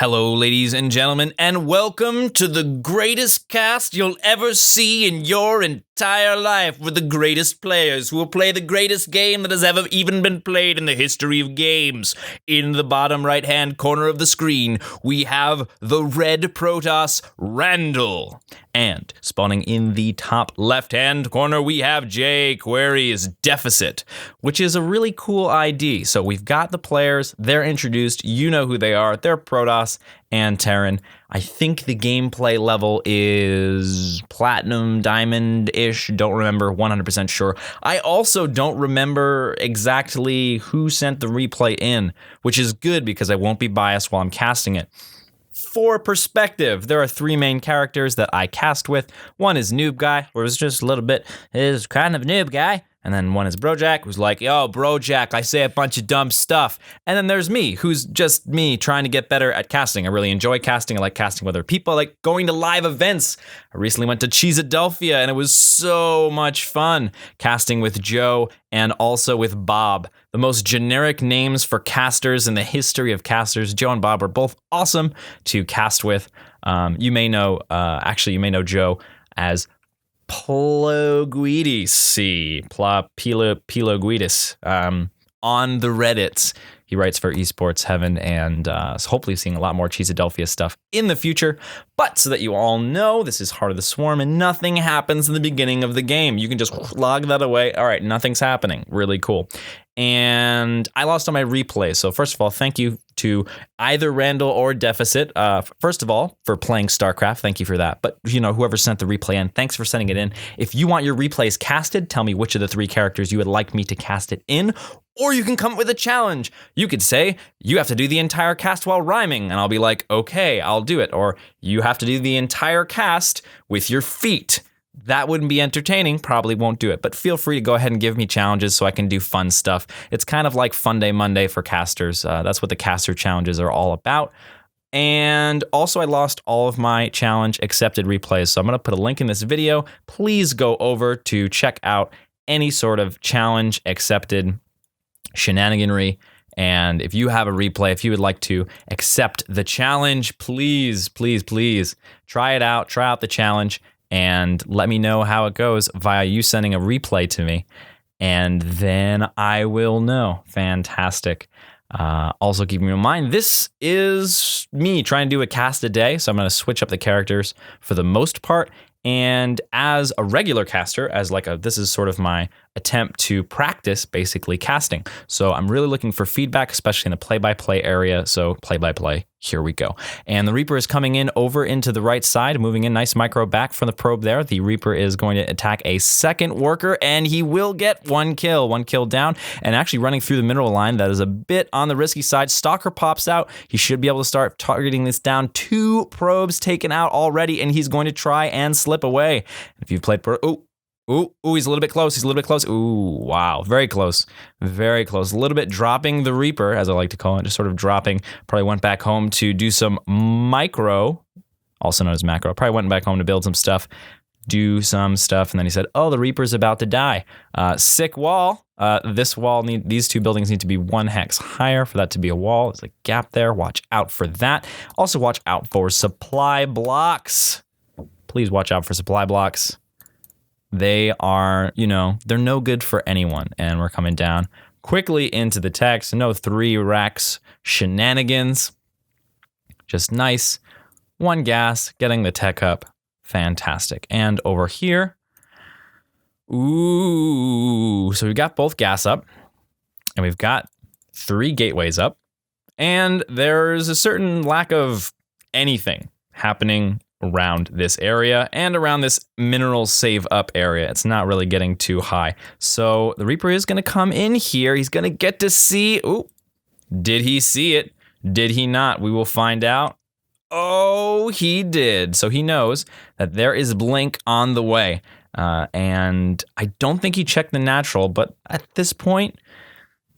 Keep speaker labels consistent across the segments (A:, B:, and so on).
A: Hello, ladies and gentlemen, and welcome to the greatest cast you'll ever see in your entire life, with the greatest players who will play the greatest game that has ever even been played in the history of games. In the bottom right-hand corner of the screen, we have the red Protoss, Randall. And spawning in the top left-hand corner, we have jQuery's Decifit, which is a really cool ID. So we've got the players, they're introduced, you know who they are, they're Protoss and Terran. I think the gameplay level is Platinum, Diamond-ish, don't remember, 100% sure. I also don't remember exactly who sent the replay in, which is good because I won't be biased while I'm casting it. For perspective, there are three main characters that I cast with. One is Noob Guy, where it's just a little bit, is kind of Noob Guy. And then one is BroJaK, who's like, yo, BroJaK, I say a bunch of dumb stuff. And then there's me, who's just me trying to get better at casting. I really enjoy casting. I like casting with other people. I like going to live events. I recently went to Cheesadelphia, and it was so much fun casting with Joe and also with Bob. The most generic names for casters in the history of casters. Joe and Bob are both awesome to cast with. You may know Joe as Piloguidis, on the Reddits. He writes for Esports Heaven and hopefully seeing a lot more Cheesadelphia stuff in the future. But so that you all know, this is Heart of the Swarm and nothing happens in the beginning of the game. You can just log that away. All right, nothing's happening. Really cool. And I lost on my replay. So first of all, thank you to either Randall or Decifit. First of all, for playing StarCraft. Thank you for that. But whoever sent the replay in, thanks for sending it in. If you want your replays casted, tell me which of the three characters you would like me to cast it in. Or you can come up with a challenge. You could say, you have to do the entire cast while rhyming. And I'll be like, okay, I'll do it. Or you have to do the entire cast with your feet. That wouldn't be entertaining, probably won't do it, but feel free to go ahead and give me challenges so I can do fun stuff. It's kind of like Fun Day Monday for casters. That's what the caster challenges are all about. And also I lost all of my challenge accepted replays, so I'm gonna put a link in this video. Please go over to check out any sort of challenge accepted shenaniganry. And if you have a replay, if you would like to accept the challenge, please, please, please try it out, try out the challenge, and let me know how it goes via you sending a replay to me, and then I will know. Fantastic. Also keeping in mind, this is me trying to do a cast a day, so I'm going to switch up the characters for the most part. And as a regular caster, this is sort of my attempt to practice basically casting. So I'm really looking for feedback, especially in the play-by-play area. So play-by-play, here we go. And the Reaper is coming in over into the right side, moving in, nice micro back from the probe there. The Reaper is going to attack a second worker, and he will get one kill down. And actually running through the mineral line, that is a bit on the risky side. Stalker pops out. He should be able to start targeting this down. 2 probes taken out already, and he's going to try and slip away. If you've played Ooh, he's a little bit close. Ooh, wow, very close. Very close. A little bit dropping the Reaper, as I like to call it, just sort of dropping. Probably went back home to do some micro, also known as macro. Probably went back home to build some stuff, do some stuff, and then he said, oh, the Reaper's about to die. Sick wall. These 2 buildings need to be 1 hex higher for that to be a wall. There's a gap there. Watch out for that. Also watch out for supply blocks. Please watch out for supply blocks. They are, they're no good for anyone. And we're coming down quickly into the text. No 3 racks shenanigans. Just nice. 1 gas, getting the tech up. Fantastic. And over here, ooh, so we've got both gas up. And we've got 3 gateways up. And there's a certain lack of anything happening around this area and around this mineral save up area. It's not really getting too high. So the Reaper is going to come in here. He's going to get to see. Ooh, did he see it? Did he not? We will find out. Oh, he did. So he knows that there is blink on the way. And I don't think he checked the natural, but at this point,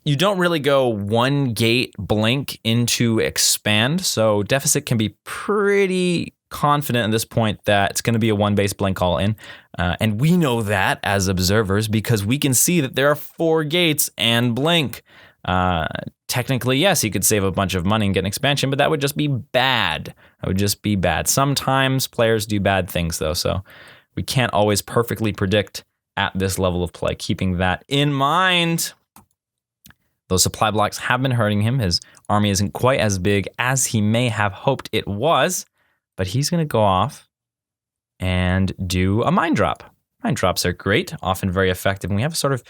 A: you don't really go 1 gate blink into expand. So Decifit can be pretty confident at this point that it's going to be a 1 base blink all in. And we know that as observers because we can see that there are 4 gates and blink. technically, yes, he could save a bunch of money and get an expansion, but that would just be bad. That would just be bad. Sometimes players do bad things, though, so we can't always perfectly predict at this level of play. Keeping that in mind, those supply blocks have been hurting him. His army isn't quite as big as he may have hoped it was, but he's going to go off and do a mine drop. Mine drops are great, often very effective, and we have a sort of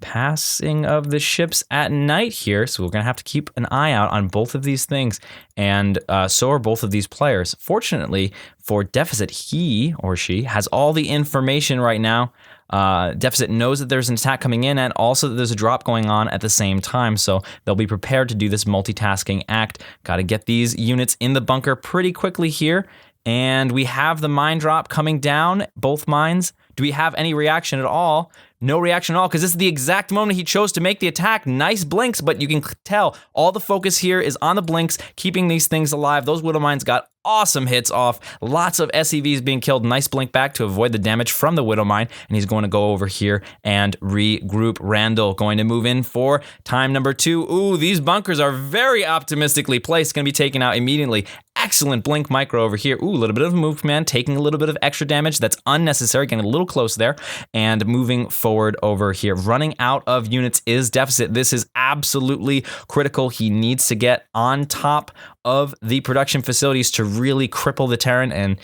A: passing of the ships at night here, so we're going to have to keep an eye out on both of these things, and so are both of these players. Fortunately for Decifit, he or she has all the information right now. Decifit knows that there's an attack coming in and also that there's a drop going on at the same time, so they'll be prepared to do this multitasking act. Got to get these units in the bunker pretty quickly here, and we have the mine drop coming down, both mines. Do we have any reaction at all? No reaction at all, because this is the exact moment he chose to make the attack. Nice blinks, but you can tell all the focus here is on the blinks, keeping these things alive. Those Widow Mines got awesome hits off. Lots of SCVs being killed. Nice blink back to avoid the damage from the Widow Mine, and he's going to go over here and regroup. Randall going to move in for time number 2. Ooh, these bunkers are very optimistically placed. Going to be taken out immediately. Excellent blink micro over here. Ooh, a little bit of a move command, taking a little bit of extra damage. That's unnecessary, getting a little close there, and moving forward over here. Running out of units is Decifit. This is absolutely critical. He needs to get on top of the production facilities to really cripple the Terran, and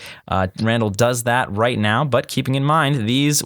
A: Randall does that right now, but keeping in mind these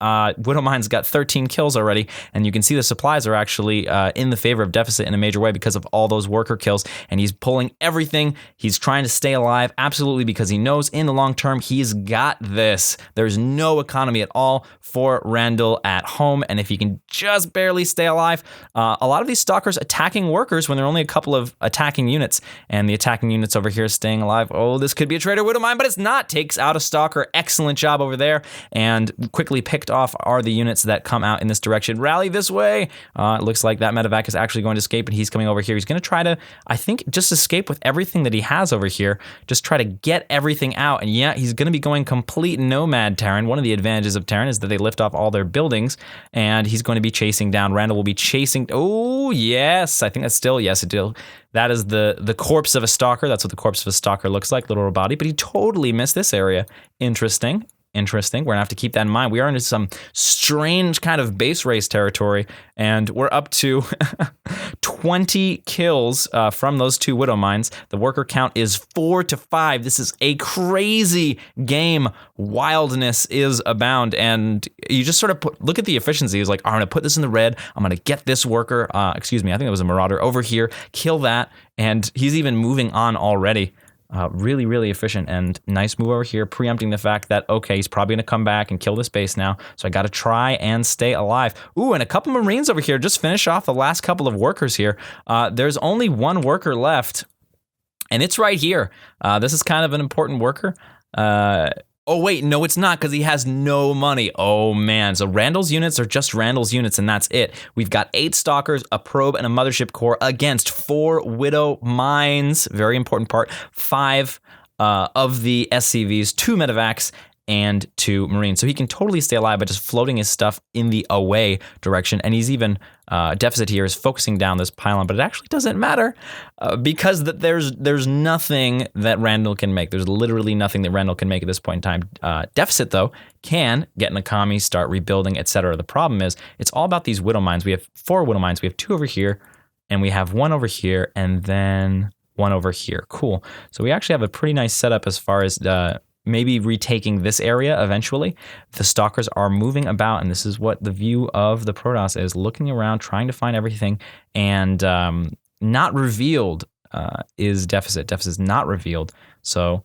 A: Widow Mines got 13 kills already, and you can see the supplies are actually in the favor of Decifit in a major way because of all those worker kills, and he's pulling everything. He's trying to stay alive, absolutely, because he knows in the long term he's got this. There's no economy at all for Randall at home, and if he can just barely stay alive, a lot of these stalkers attacking workers when there are only a couple of attacking units, and the attacking units over here staying alive. Oh, this could be a traitor Widow Mine, but it's not. Takes out a stalker. Excellent job over there, and quickly picked off are the units that come out in this direction. Rally this way. It looks like that medevac is actually going to escape, and he's coming over here. He's going to try to, I think, just escape with everything that he has over here. Just try to get everything out, and yeah, he's going to be going complete nomad Terran. One of the advantages of Terran is that they lift off all their buildings, and he's going to be chasing down. Randall will be chasing. Oh, yes. I think that's still, yes, it did. That is the corpse of a stalker. That's what the corpse of a stalker looks like, little body, but he totally missed this area. Interesting. We're gonna have to keep that in mind. We are into some strange kind of base race territory, and we're up to 20 kills from those 2 Widow Mines. The worker count is 4 to 5. This is a crazy game. Wildness is abound, and you just sort of look at the efficiency. It's like, I'm gonna put this in the red. I'm gonna get this worker. Excuse me, I think it was a Marauder over here. Kill that, and he's even moving on already. Really, really efficient, and nice move over here, preempting the fact that, okay, he's probably going to come back and kill this base now, so I got to try and stay alive. Ooh, and a couple Marines over here just finish off the last couple of workers here. There's only one worker left, and it's right here. This is kind of an important worker. Oh, wait, no, it's not, because he has no money. Oh, man. So Randall's units are just Randall's units, and that's it. We've got 8 stalkers, a probe, and a mothership core against 4 Widow Mines. Very important part. 5 of the SCVs, 2 medevacs, and 2 Marines. So he can totally stay alive by just floating his stuff in the away direction. And he's even, Decifit here is focusing down this pylon, but it actually doesn't matter because there's nothing that Randall can make. There's literally nothing that Randall can make at this point in time. Decifit, though, can get an economy, start rebuilding, etc. The problem is it's all about these Widow Mines. We have 4 Widow Mines. We have 2 over here, and we have 1 over here, and then 1 over here. Cool. So we actually have a pretty nice setup as far as maybe retaking this area eventually. The stalkers are moving about, and this is what the view of the Protoss is, looking around, trying to find everything, and not revealed is Decifit. Decifit is not revealed. So,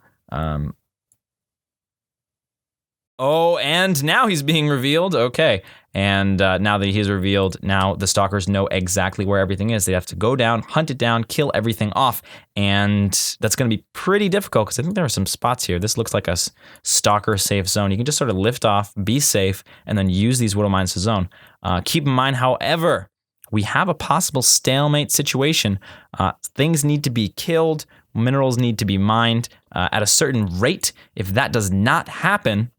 A: oh, and now he's being revealed. Okay. And now that he's revealed, now the stalkers know exactly where everything is. They have to go down, hunt it down, kill everything off. And that's going to be pretty difficult because I think there are some spots here. This looks like a stalker safe zone. You can just sort of lift off, be safe, and then use these Widow Mines to zone. Keep in mind, however, we have a possible stalemate situation. Things need to be killed. Minerals need to be mined at a certain rate. If that does not happen,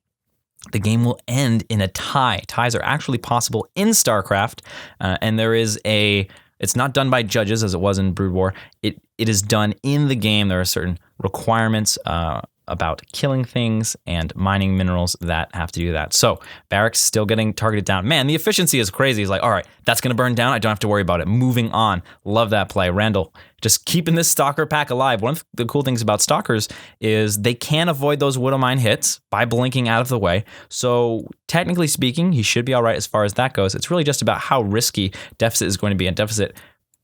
A: the game will end in a tie. Ties are actually possible in StarCraft, and there is a It's not done by judges as it was in Brood War. It is done in the game. There are certain requirements about killing things and mining minerals that have to do that. So Barracks still getting targeted down. Man, the efficiency is crazy. He's like, all right, that's going to burn down. I don't have to worry about it. Moving on. Love that play. Randall just keeping this Stalker pack alive. One of the cool things about Stalkers is they can avoid those Widowmine hits by blinking out of the way. So technically speaking, he should be all right as far as that goes. It's really just about how risky Decifit is going to be. And Decifit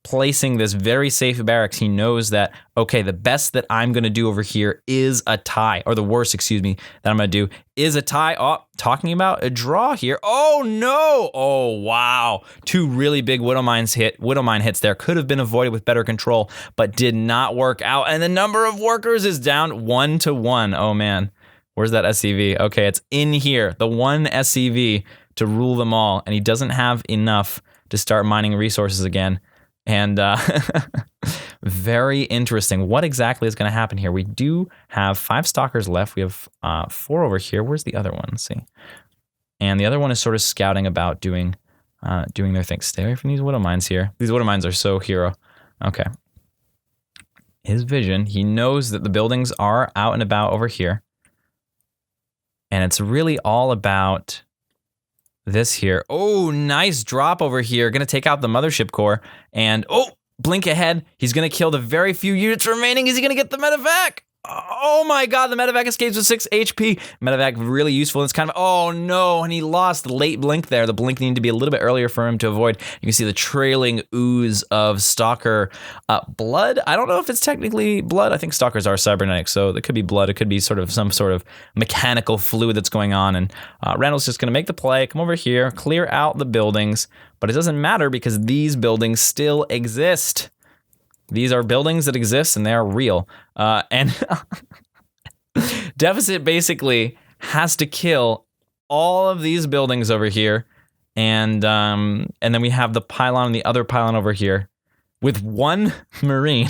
A: placing this very safe barracks, he knows that, okay, the best that I'm going to do over here is a tie, or the worst, excuse me, that I'm going to do is a tie. Oh, talking about a draw here. Oh, no. Oh, wow. Two really big Widowmine hits there. Could have been avoided with better control, but did not work out. And the number of workers is down 1 to 1. Oh, man. Where's that SCV? Okay, it's in here. The one SCV to rule them all, and he doesn't have enough to start mining resources again. And very interesting. What exactly is going to happen here? We do have 5 Stalkers left. We have 4 over here. Where's the other one? Let's see. And the other one is sort of scouting about doing their thing. Stay away from these Widowmines here. These Widowmines are so hero. Okay. His vision, he knows that the buildings are out and about over here. And it's really all about this here. Oh, nice drop over here. Going to take out the mothership core. And, oh, blink ahead. He's going to kill the very few units remaining. Is he going to get the medevac? Oh my god, the medevac escapes with 6 HP. Medevac really useful. It's kind of, oh no, and he lost the late blink there. The blink needed to be a little bit earlier for him to avoid. You can see the trailing ooze of Stalker blood. I don't know if it's technically blood. I think Stalkers are cybernetic, so it could be blood. It could be sort of some sort of mechanical fluid that's going on. And Randall's just going to make the play, come over here, clear out the buildings. But it doesn't matter because these buildings still exist. These are buildings that exist and they are real. And Decifit basically has to kill all of these buildings over here. And then we have the pylon and the other pylon over here with 1 Marine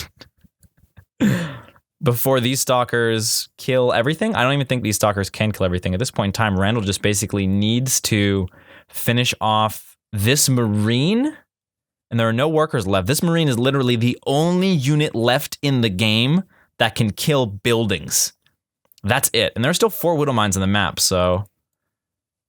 A: before these Stalkers kill everything. I don't even think these Stalkers can kill everything. At this point in time, Randall just basically needs to finish off this Marine. And there are no workers left. This Marine is literally the only unit left in the game that can kill buildings. That's it. And there are still 4 Widowmines on the map, so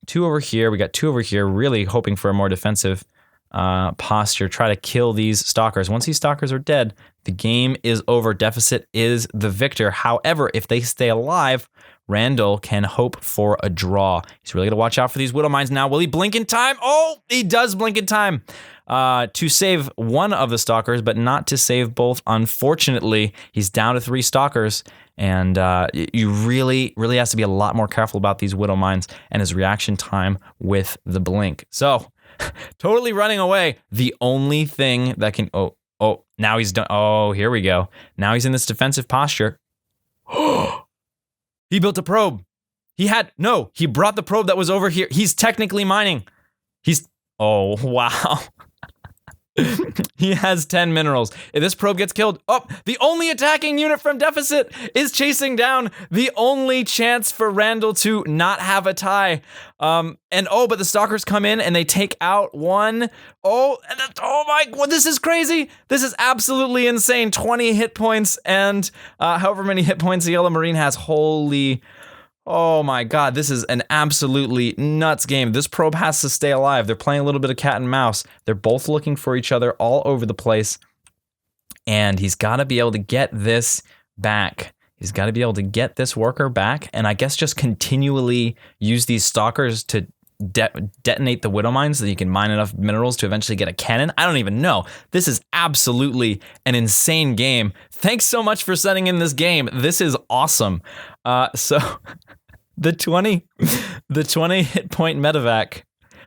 A: 2 over here. We got 2 over here, really hoping for a more defensive posture. Try to kill these Stalkers. Once these Stalkers are dead, the game is over. Decifit is the victor. However, if they stay alive, Randall can hope for a draw. He's really going to watch out for these Widowmines now. Will he blink in time? Oh, he does blink in time. To save one of the Stalkers, but not to save both. Unfortunately, he's down to 3 Stalkers, and you really has to be a lot more careful about these Widowmines and his reaction time with the blink. So, totally running away. The only thing that can... Oh, now he's done... Oh, here we go. Now he's in this defensive posture. He built a probe. He brought the probe that was over here. He's technically mining. Oh, wow. He has 10 minerals. If this probe gets killed, the only attacking unit from Decifit is chasing down the only chance for Randall to not have a tie. But the Stalkers come in and they take out 1. Oh my god, this is crazy. This is absolutely insane. 20 hit points and however many hit points the Yellow Marine has. Oh my god, this is an absolutely nuts game. This probe has to stay alive. They're playing a little bit of cat and mouse. They're both looking for each other all over the place. And he's got to be able to get this back. He's got to be able to get this worker back. And I guess just continually use these Stalkers to detonate the Widowmines so that you can mine enough minerals to eventually get a cannon. I don't even know. This is absolutely an insane game. Thanks so much for sending in this game. This is awesome. So the 20 hit point medevac.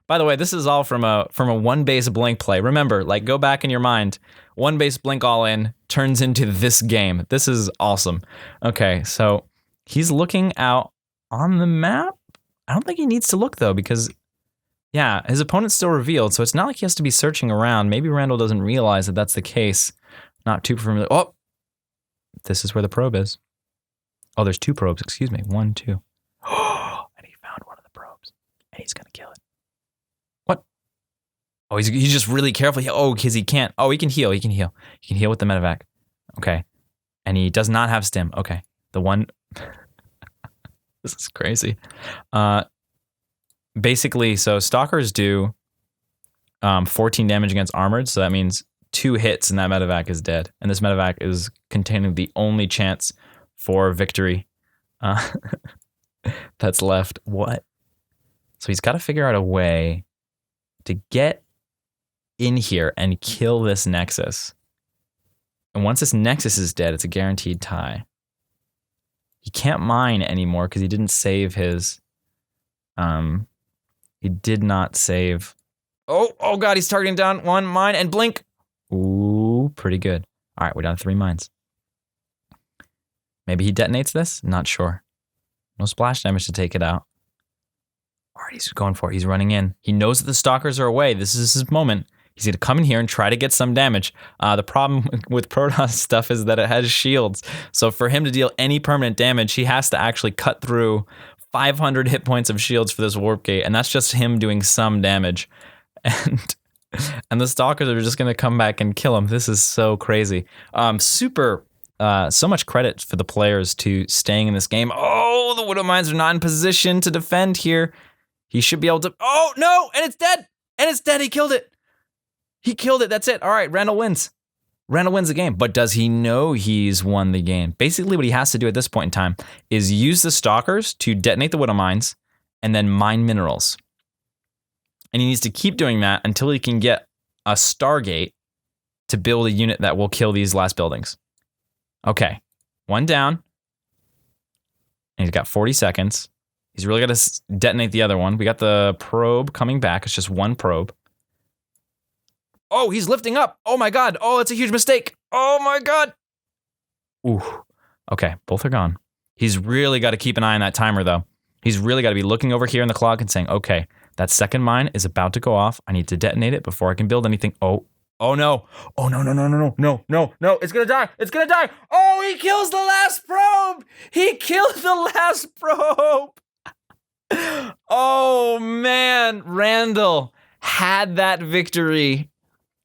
A: By the way, this is all from a 1 base blink play. Remember, go back in your mind. 1 base blink all in turns into this game. This is awesome. Okay, so he's looking out on the map. I don't think he needs to look though, because his opponent's still revealed, so it's not like he has to be searching around. Maybe Randall doesn't realize that that's the case. Not too familiar. Oh, this is where the probe is. Oh, there's 2 probes. Excuse me. 1, 2. And he found one of the probes, and he's gonna kill it. What? Oh, he's just really careful. Oh, because he can't. Oh, he can heal. He can heal. He can heal with the medevac. Okay. And he does not have stim. Okay. The one. This is crazy. Basically, so stalkers do 14 damage against armored. So that means 2 hits and that medevac is dead. And this medevac is containing the only chance for victory that's left. What? So he's got to figure out a way to get in here and kill this Nexus. And once this Nexus is dead, it's a guaranteed tie. He can't mine anymore because he didn't save his... he did not save... Oh God, he's targeting down 1 mine and blink. Ooh, pretty good. All right, we're down to 3 mines. Maybe he detonates this? Not sure. No splash damage to take it out. All right, he's going for it. He's running in. He knows that the stalkers are away. This is his moment. He's going to come in here and try to get some damage. The problem with Protoss stuff is that it has shields. So for him to deal any permanent damage, he has to actually cut through 500 hit points of shields for this warp gate. And that's just him doing some damage. And the stalkers are just going to come back and kill him. This is so crazy. So much credit for the players to staying in this game. Oh, the Widow Mines are not in position to defend here. He should be able to... Oh, no! And it's dead! And it's dead! He killed it! He killed it. That's it. All right, Randall wins. Randall wins the game. But does he know he's won the game? Basically, what he has to do at this point in time is use the stalkers to detonate the Widow Mines and then mine minerals. And he needs to keep doing that until he can get a Stargate to build a unit that will kill these last buildings. Okay, 1 down. And he's got 40 seconds. He's really got to detonate the other one. We got the probe coming back. It's just 1 probe. Oh, he's lifting up. Oh my God. Oh, it's a huge mistake. Oh my God. Ooh. Okay, both are gone. He's really got to keep an eye on that timer though. He's really got to be looking over here in the clock and saying, okay, that second mine is about to go off. I need to detonate it before I can build anything. Oh no. Oh no. It's gonna die. It's gonna die. Oh, he kills the last probe. He killed the last probe. Oh man, Randall had that victory.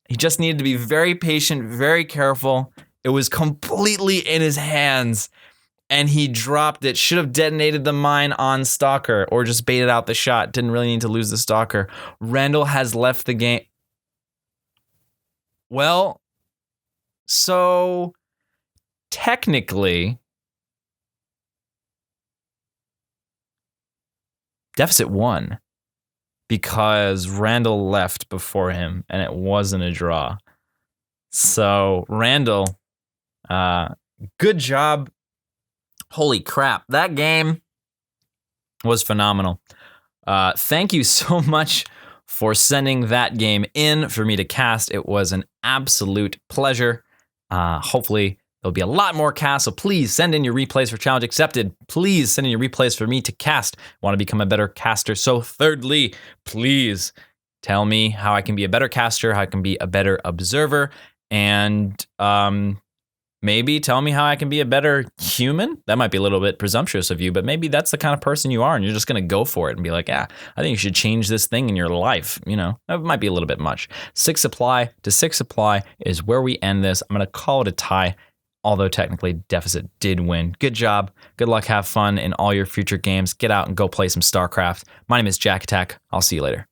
A: He just needed to be very patient, very careful. It was completely in his hands. And he dropped it. Should have detonated the mine on Stalker or just baited out the shot. Didn't really need to lose the Stalker. Randall has left the game. Well, so technically, Deficit won because Randall left before him and it wasn't a draw. So Randall, good job. Holy crap, that game was phenomenal. Thank you so much for sending that game in for me to cast. It was an absolute pleasure. Hopefully there'll be a lot more casts, so please send in your replays for Challenge Accepted. Please send in your replays for me to cast. I want to become a better caster. So thirdly, please tell me how I can be a better caster, how I can be a better observer, and maybe tell me how I can be a better human. That might be a little bit presumptuous of you, but maybe that's the kind of person you are and you're just going to go for it and be like, yeah, I think you should change this thing in your life. You know, that might be a little bit much. 6 supply to 6 supply is where we end this. I'm going to call it a tie, although technically Deficit did win. Good job. Good luck. Have fun in all your future games. Get out and go play some StarCraft. My name is JaKaTaK. I'll see you later.